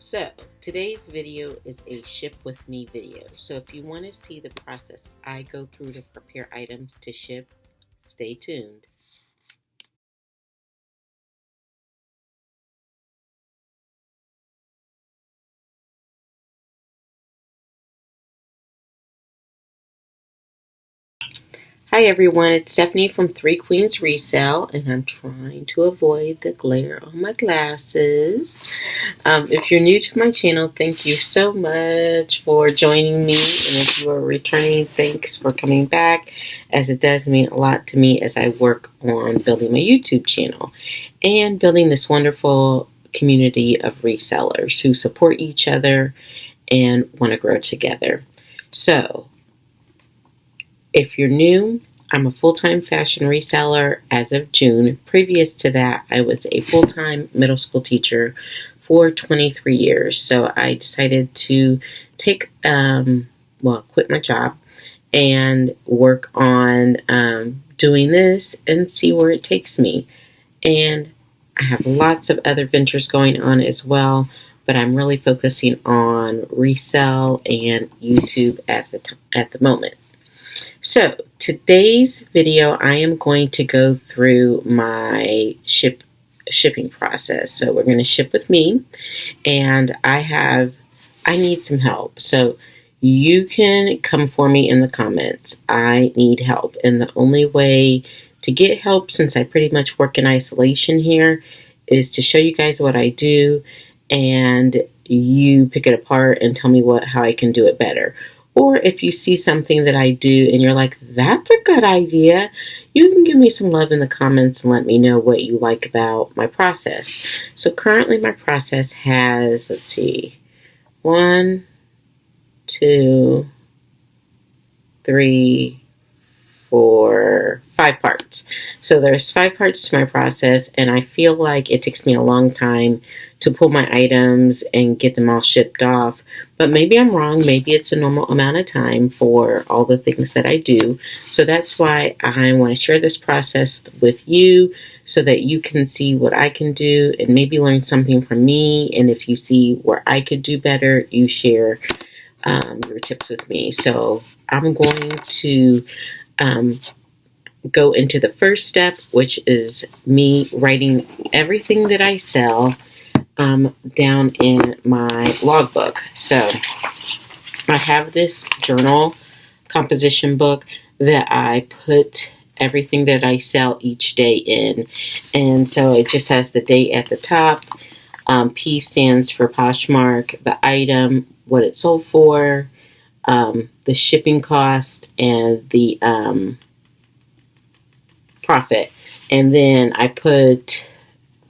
So today's video is a ship with me video. So if you want to see the process I go through to prepare items to ship, stay tuned. Hi everyone, it's Stephanie from Three Queens Resale, and I'm trying to avoid the glare on my glasses. If you're new to my channel, thank you so much for joining me, and if you are returning, thanks for coming back, as it does mean a lot to me as I work on building my YouTube channel and building this wonderful community of resellers who support each other and want to grow together. So, if you're new, I'm a full-time fashion reseller as of June. Previous to that, I was a full-time middle school teacher for 23 years. So I decided to quit my job and work on doing this and see where it takes me. And I have lots of other ventures going on as well, but I'm really focusing on resell and YouTube at the moment. So today's video, I am going to go through my shipping process. So we're going to ship with me, and I need some help. So you can come for me in the comments. I need help, and the only way to get help, since I pretty much work in isolation here, is to show you guys what I do, and you pick it apart and tell me how I can do it better. Or if you see something that I do and you're like, that's a good idea, you can give me some love in the comments and let me know what you like about my process. So currently my process has, 1, 2, 3, 4, 5 parts. So there's 5 parts to my process, and I feel like it takes me a long time to pull my items and get them all shipped off. But maybe I'm wrong. Maybe it's a normal amount of time for all the things that I do. So that's why I want to share this process with you so that you can see what I can do and maybe learn something from me. And if you see where I could do better, you share your tips with me. So I'm going to go into the first step, which is me writing everything that I sell down in my logbook. So I have this journal composition book that I put everything that I sell each day in. And so it just has the date at the top. P stands for Poshmark, the item, what it sold for, the shipping cost, and the profit. And then I put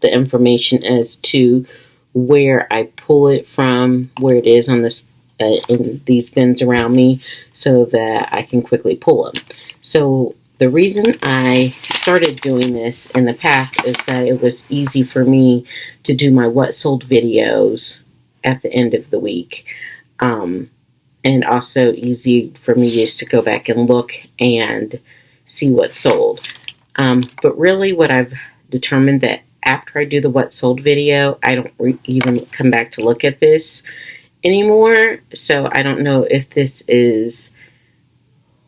the information as to where I pull it from, where it is on this in these bins around me, so that I can quickly pull them. So the reason I started doing this in the past is that it was easy for me to do my what sold videos at the end of the week, and also easy for me just to go back and look and see what sold. But really what I've determined that after I do the what sold video, I don't even come back to look at this anymore. So I don't know if this is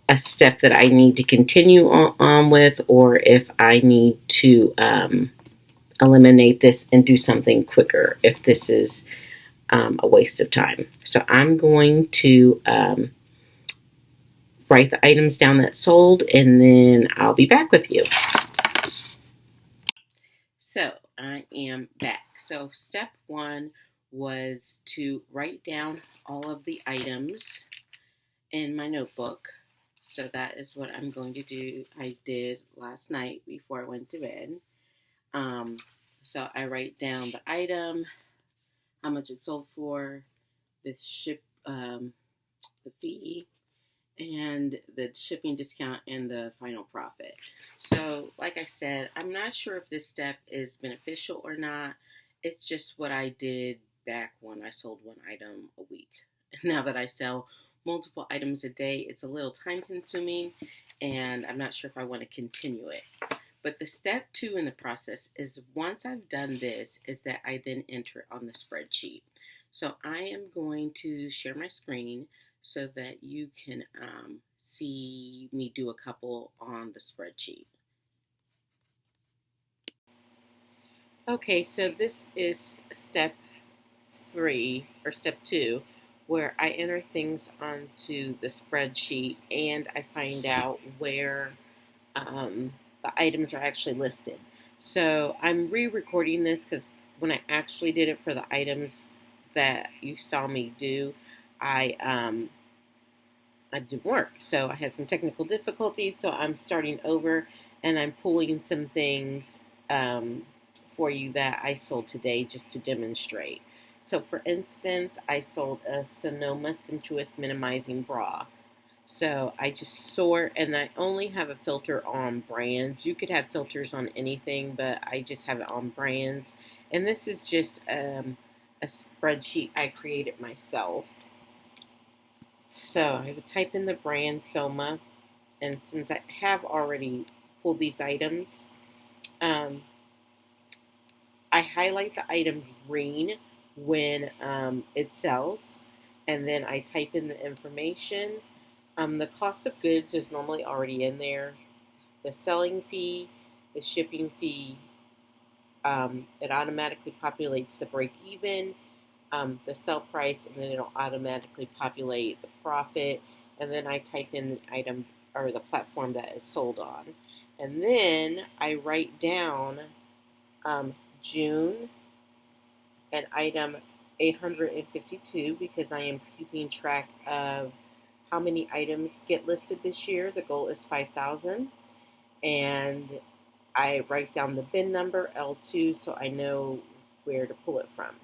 a step that I need to continue on with, or if I need to eliminate this and do something quicker if this is a waste of time. So I'm going to write the items down that sold, and then I'll be back with you. So I am back. So step 1 was to write down all of the items in my notebook. So that is what I'm going to do. I did last night before I went to bed. So I write down the item, how much it sold for, the the fee, and the shipping discount, and the final profit. So like I said, I'm not sure if this step is beneficial or not. It's just what I did back when I sold one item a week. Now that I sell multiple items a day, it's a little time consuming, and I'm not sure if I want to continue it. But the step 2 in the process is, once I've done this, is that I then enter on the spreadsheet. So I am going to share my screen so that you can see me do a couple on the spreadsheet. Okay, so this is step 3 or step 2, where I enter things onto the spreadsheet and I find out where the items are actually listed. So I'm re-recording this because when I actually did it for the items that you saw me do, I I didn't work. So I had some technical difficulties. So I'm starting over and I'm pulling some things for you that I sold today just to demonstrate. So for instance, I sold a Sonoma Sensuous Minimizing Bra. So I just sort, and I only have a filter on brands. You could have filters on anything, but I just have it on brands. And this is just a spreadsheet I created myself. So I would type in the brand Soma, and since I have already pulled these items, um, I highlight the item green when it sells, and then I type in the information. The cost of goods is normally already in there. The selling fee, the shipping fee, it automatically populates the break even, the sell price, and then it'll automatically populate the profit. And then I type in the item or the platform that it's sold on. And then I write down June and item 852 because I am keeping track of how many items get listed this year. The goal is 5,000. And I write down the bin number, L2, so I know where to pull it from.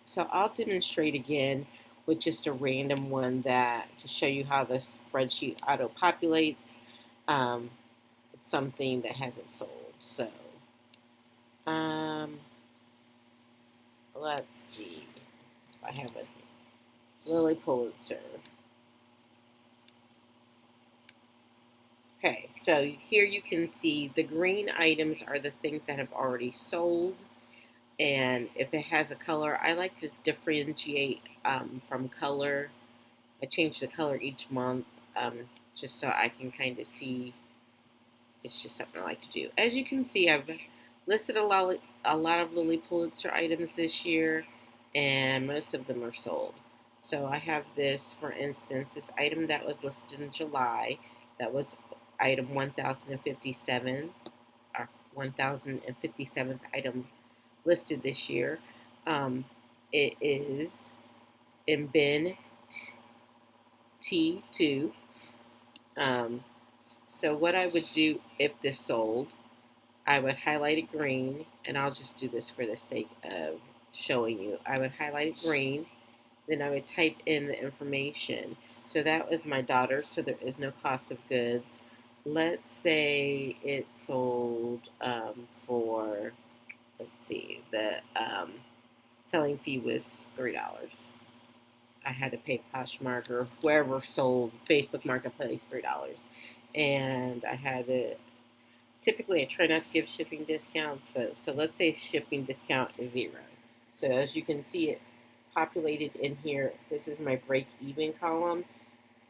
So I'll demonstrate again with just a random one that to show you how the spreadsheet auto-populates. It's something that hasn't sold. So let's see if I have a Lily Pulitzer. Okay, so here you can see the green items are the things that have already sold. And if it has a color, I like to differentiate from color. I change the color each month just so I can kind of see. It's just something I like to do. As you can see, I've listed a lot of Lily Pulitzer items this year, and most of them are sold. So I have this, for instance, this item that was listed in July. That was item 1057, or 1057th item listed this year. It is in bin T2. So what I would do if this sold, I would highlight it green, and I'll just do this for the sake of showing you. I would highlight it green, then I would type in the information. So that was my daughter, so there is no cost of goods. Let's say it sold for, let's see, the selling fee was $3. I had to pay Poshmark or wherever sold Facebook Marketplace $3, and I had to. Typically, I try not to give shipping discounts, but so let's say shipping discount is 0. So as you can see, it populated in here. This is my break even column,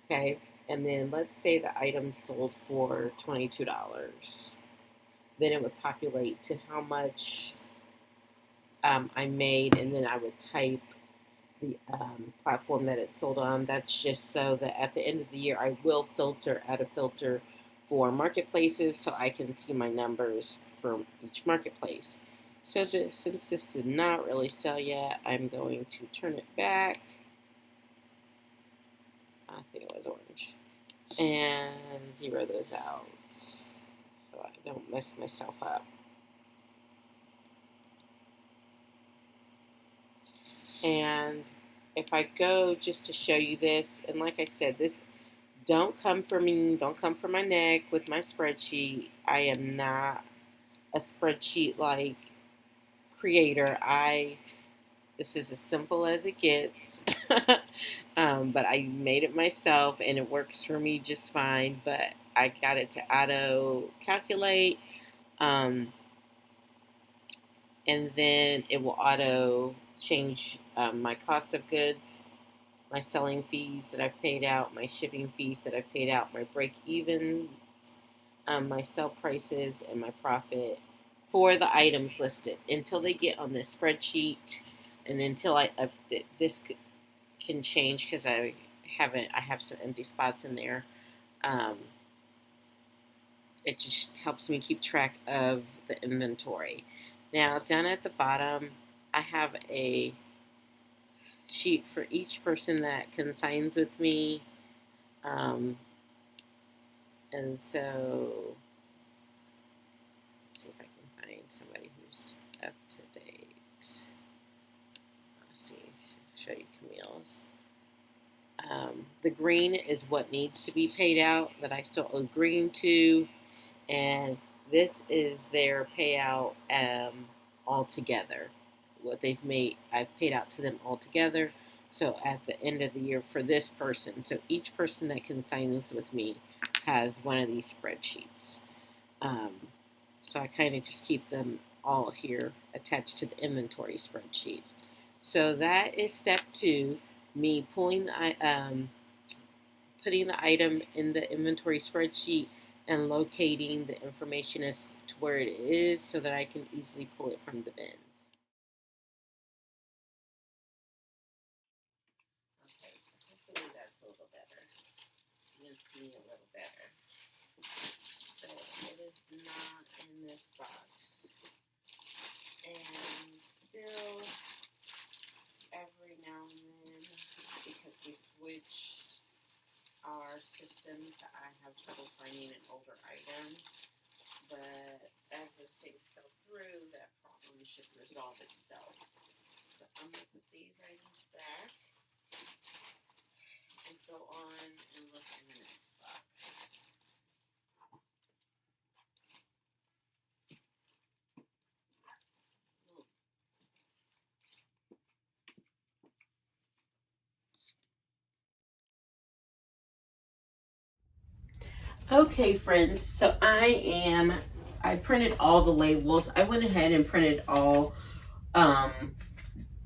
okay. And then let's say the item sold for $22. Then it would populate to how much I made, and then I would type the platform that it sold on. That's just so that at the end of the year, I will add a filter for marketplaces so I can see my numbers from each marketplace. So since this did not really sell yet, I'm going to turn it back. I think it was orange. And zero those out so I don't mess myself up. And if I go just to show you this, and like I said, this don't come for me, don't come for my neck with my spreadsheet. I am not a spreadsheet like creator. This is as simple as it gets. But I made it myself and it works for me just fine. But I got it to auto calculate. And then it will auto change my cost of goods, my selling fees that I've paid out, my shipping fees that I've paid out, my break even, my sell prices, and my profit for the items listed until they get on this spreadsheet, and until this can change because I have some empty spots in there. It just helps me keep track of the inventory. Now, down at the bottom, I have a sheet for each person that consigns with me. And so, let's see if I can find somebody who's up to date. Let's see, show you Camille's. The green is what needs to be paid out that I still owe green to. And this is their payout all together. What they've made, I've paid out to them all together. So at the end of the year for this person, so each person that consigns with me has one of these spreadsheets. So I kind of just keep them all here attached to the inventory spreadsheet. So that is step 2, me putting the item in the inventory spreadsheet and locating the information as to where it is so that I can easily pull it from the bins. Okay, so hopefully that's a little better. You can see a little better. So it is not in this box. And still, every now and then, because we switch our systems, I have trouble finding an older item, but as the things sell through, that problem should resolve itself. So I'm going to put these items back and go on and look in the next box. Okay, friends, so I printed all the labels. I went ahead and printed all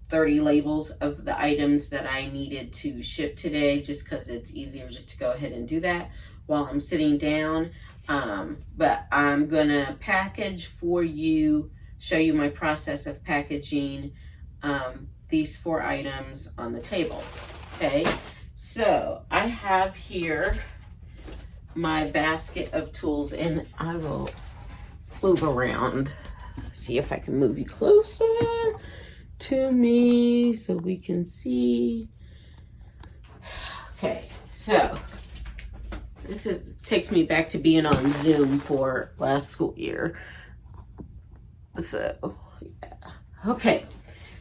30 labels of the items that I needed to ship today, just because it's easier just to go ahead and do that while I'm sitting down. But I'm gonna package for you, show you my process of packaging these 4 items on the table. Okay, so I have here my basket of tools, and I will move around, see if I can move you closer to me so we can see. Okay, so this takes me back to being on Zoom for last school year. So yeah. Okay,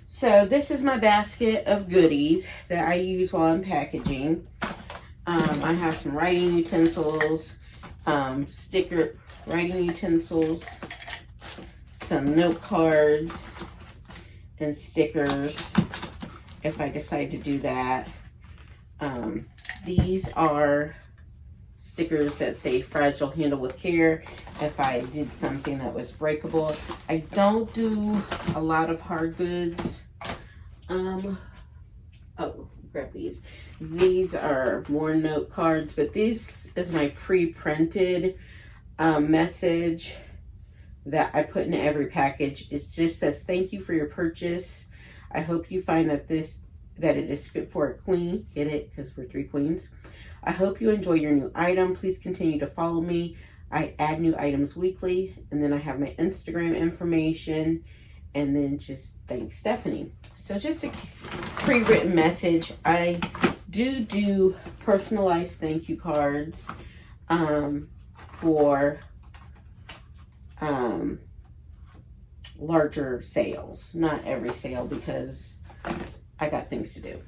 so this is my basket of goodies that I use while I'm packaging. I have some writing utensils, writing utensils, some note cards, and stickers if I decide to do that. These are stickers that say fragile, handle with care if I did something that was breakable. I don't do a lot of hard goods. Oh, grab these. These are more note cards, but this is my pre-printed message that I put in every package. It just says, thank you for your purchase. I hope you find that it is fit for a queen. Get it? Because we're 3 queens. I hope you enjoy your new item. Please continue to follow me. I add new items weekly. And then I have my Instagram information. And then just thanks, Stephanie. So just a pre-written message. I do personalized thank you cards for larger sales. Not every sale, because I got things to do.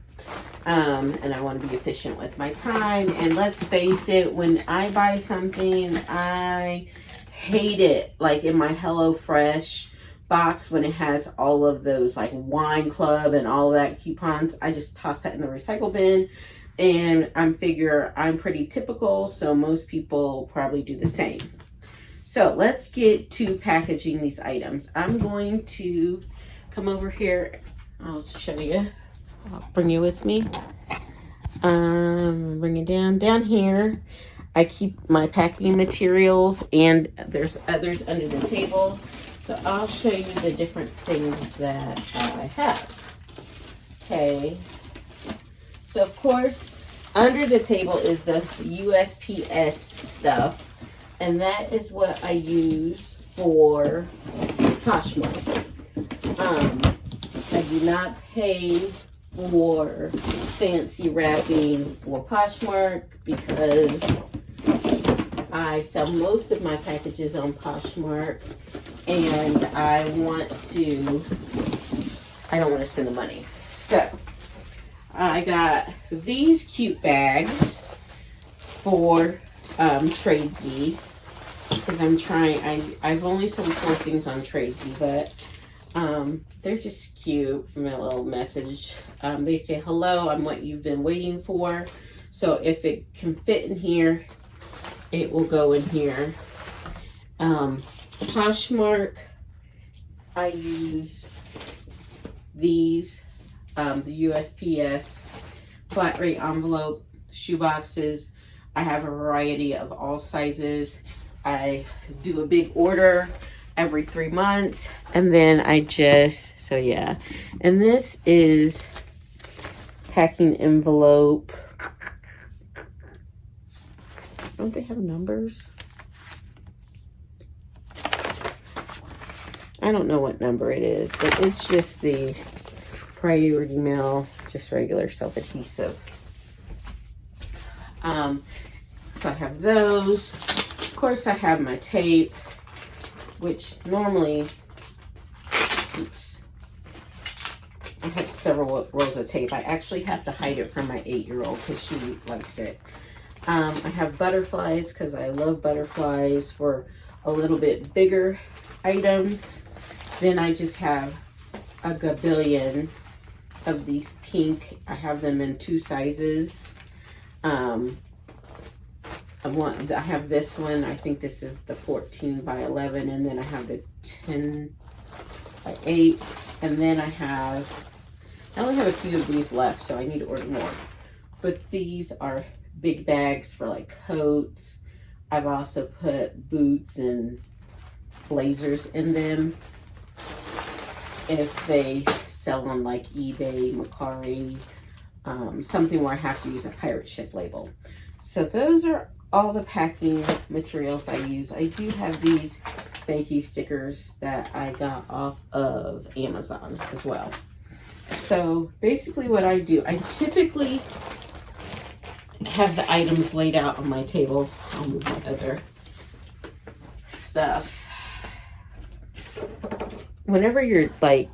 And I want to be efficient with my time. And let's face it, when I buy something, I hate it. Like in my HelloFresh box, when it has all of those like wine club and all that coupons, I just toss that in the recycle bin. And I'm pretty typical, so most people probably do the same. So let's get to packaging these items. I'm going to come over here. I'll show you. I'll bring you with me. Bring it down here. I keep my packing materials, and there's others under the table. So I'll show you the different things that I have. Okay. So of course, under the table is the USPS stuff, and that is what I use for Poshmark. I do not pay for fancy wrapping for Poshmark because I sell most of my packages on Poshmark, and I don't want to spend the money. So I got these cute bags for Tradesy because I've only sold 4 things on Tradesy, but they're just cute. From a little message, they say, hello, I'm what you've been waiting for. So if it can fit in here, it will go in here. Poshmark, I use these, the USPS flat rate envelope shoe boxes. I have a variety of all sizes. I do a big order every 3 months, and then so yeah. And this is packing envelope. Don't they have numbers? I don't know what number it is, but it's just the priority mail, just regular self-adhesive. So I have those. Of course, I have my tape, which normally, I have several rolls of tape. I actually have to hide it from my 8-year-old because she likes it. I have butterflies because I love butterflies for a little bit bigger items. Then I just have a gabillion of these pink. I have them in 2 sizes. I have this one. I think this is the 14 by 11, and then I have the 10 by 8, and then I only have a few of these left, so I need to order more. But these are big bags for like coats. I've also put boots and blazers in them if they sell on like eBay, Mecari, something where I have to use a pirate ship label. So those are all the packing materials I use. I do have these thank you stickers that I got off of Amazon as well. So basically what I do, I typically have the items laid out on my table. I'll move my other stuff. Whenever you're like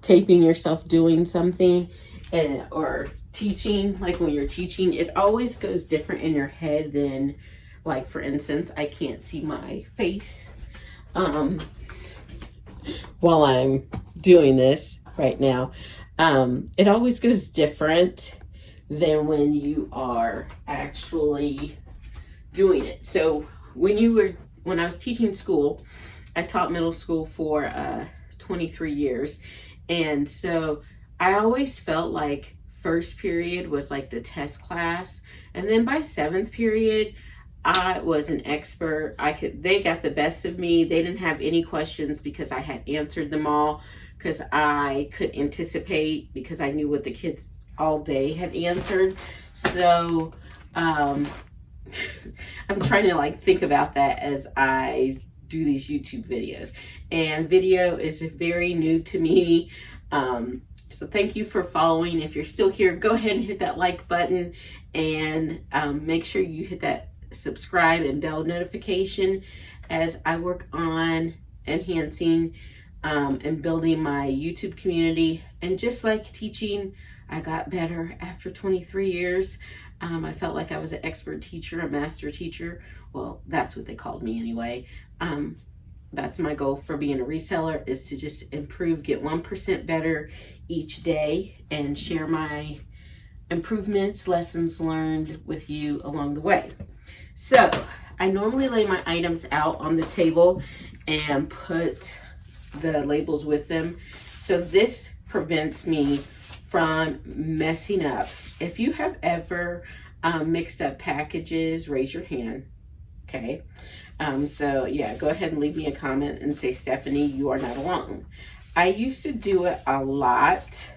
taping yourself doing something or teaching, like when you're teaching, it always goes different in your head than, like, for instance, I can't see my face while I'm doing this right now. It always goes different than when you are actually doing it. So when I was teaching school, I taught middle school for 23 years. And so I always felt like first period was like the test class. And then by 7th period, I was an expert. They got the best of me. They didn't have any questions because I had answered them all, because I could anticipate, because I knew what the kids all day had answered. So I'm trying to like think about that as I do these YouTube videos, and video is very new to me. So thank you for following. If you're still here, go ahead and hit that like button, and make sure you hit that subscribe and bell notification as I work on enhancing and building my YouTube community. And just like teaching, I got better after 23 years. I felt like I was an expert teacher, a master teacher. Well, that's what they called me anyway. That's my goal for being a reseller, is to just improve, get 1% better each day, and share my improvements, lessons learned with you along the way. So I normally lay my items out on the table and put the labels with them. So this prevents me from messing up. If you have ever mixed up packages, raise your hand. Okay. So yeah, go ahead and leave me a comment and say, Stephanie, you are not alone. I used to do it a lot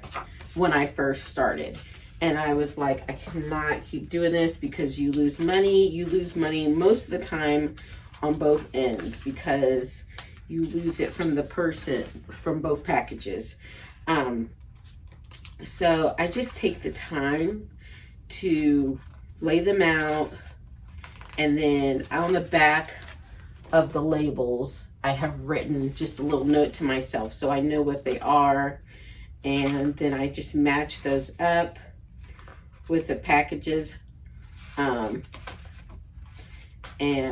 when I first started. And I was like, I cannot keep doing this because you lose money. You lose money most of the time on both ends because you lose it from the person, from both packages. So I just take the time to lay them out, and then on the back of the labels, I have written just a little note to myself so I know what they are, and then I just match those up with the packages, and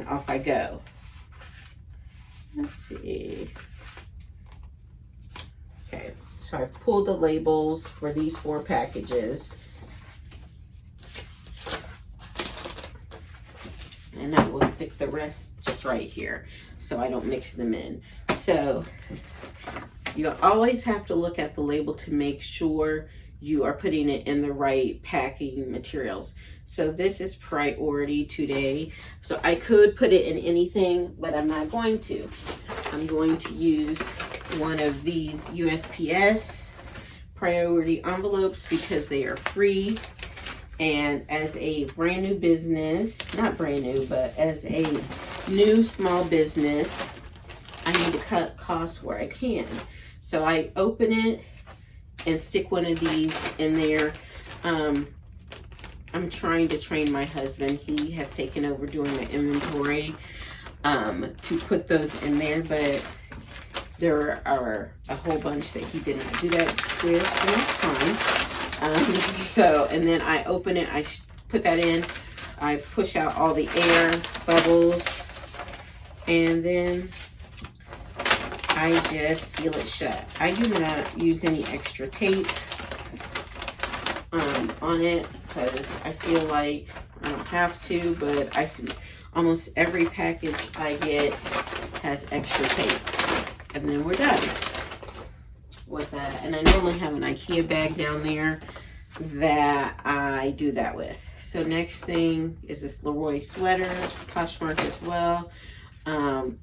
off I go. Let's see. Okay, so I've pulled the labels for these 4 packages. And I will stick the rest just right here so I don't mix them in. So you always have to look at the label to make sure you are putting it in the right packing materials. So this is priority today. So I could put it in anything, but I'm not going to. I'm going to use one of these USPS priority envelopes because they are free. And as a brand new business, not brand new, but as a new small business, I need to cut costs where I can. So I open it and stick one of these in there. I'm trying to train my husband. He has taken over doing my inventory to put those in there, but there are a whole bunch that he did not do that with, and that's fine. So, and then I open it, I put that in, I push out all the air bubbles, and then I just seal it shut. I do not use any extra tape on it because I feel like I don't have to, but I see almost every package I get has extra tape. And then we're done with that. And I normally have an IKEA bag down there that I do that with. So next thing is this Leroy sweater. It's Poshmark as well.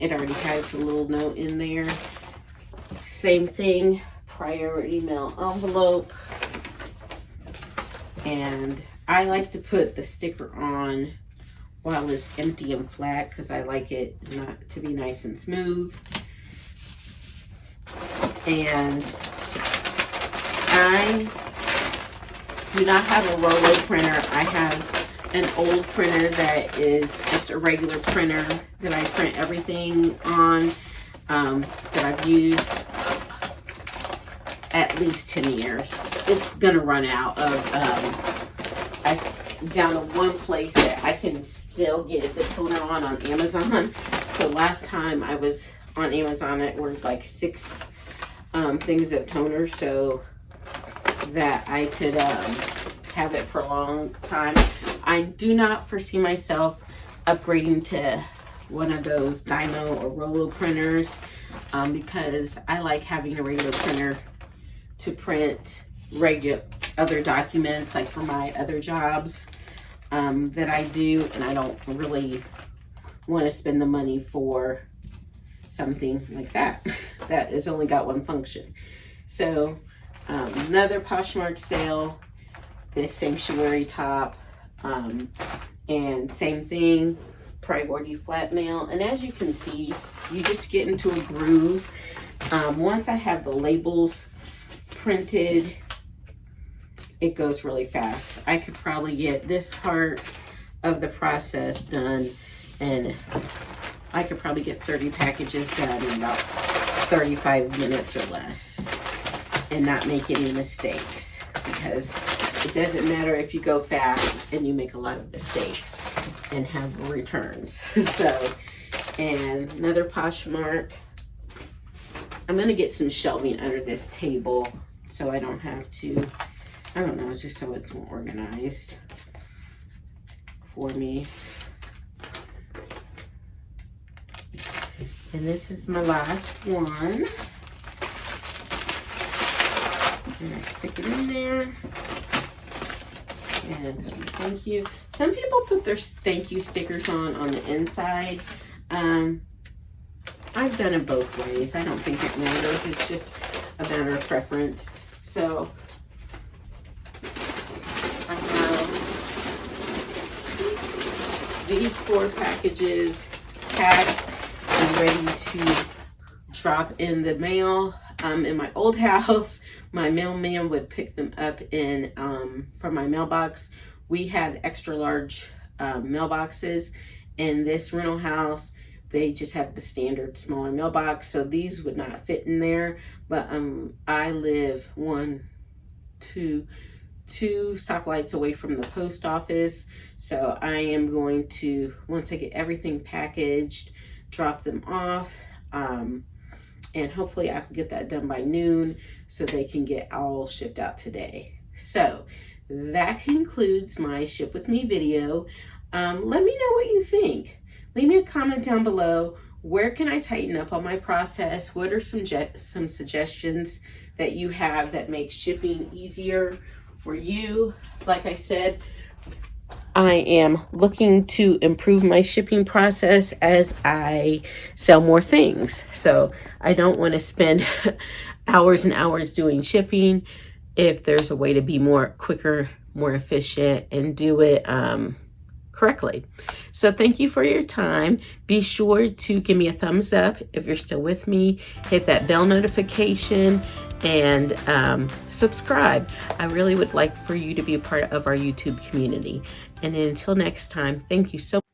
It already has a little note in there. Same thing, priority mail envelope. And I like to put the sticker on while it's empty and flat because I like it not to be nice and smooth. And I do not have a Rollo printer. I have an old printer that is just a regular printer that I print everything on, that I've used at least 10 years. It's gonna run out of, I'm down to one place that I can still get the toner on Amazon. So last time I was on Amazon, it were like 6 things of toner so that I could have it for a long time. I do not foresee myself upgrading to one of those Dymo or Rollo printers because I like having a regular printer to print other documents, like for my other jobs that I do, and I don't really want to spend the money for something like that that has only got one function. So another Poshmark sale, this Sanctuary top, and same thing, priority flat mail. And as you can see, you just get into a groove. Once I have the labels printed, it goes really fast. I could probably get this part of the process done, and I could probably get 30 packages done in about 35 minutes or less and not make any mistakes, because it doesn't matter if you go fast and you make a lot of mistakes and have returns. So, and another Poshmark. I'm gonna get some shelving under this table so I don't have to, I don't know, just so it's more organized for me. And this is my last one. And I stick it in there. And thank you. Some people put their thank you stickers on the inside. I've done it both ways. I don't think it matters. It's just a matter of preference. So I have these 4 packages packed and ready to drop in the mail. In my old house, my mailman would pick them up in from my mailbox. We had extra large mailboxes. In this rental house, they just have the standard smaller mailbox, so these would not fit in there. But I live 2 stoplights away from the post office, so I am going to, once I get everything packaged, drop them off, and hopefully I can get that done by noon so they can get all shipped out today. So that concludes my ship with me video. Let me know what you think. Leave me a comment down below. Where can I tighten up on my process? What are some suggestions that you have that make shipping easier for you? Like I said, I am looking to improve my shipping process as I sell more things. So I don't want to spend hours and hours doing shipping. If there's a way to be quicker, more efficient, and do it correctly. So thank you for your time. Be sure to give me a thumbs up if you're still with me. Hit that bell notification and subscribe. I really would like for you to be a part of our YouTube community. And until next time, thank you so much.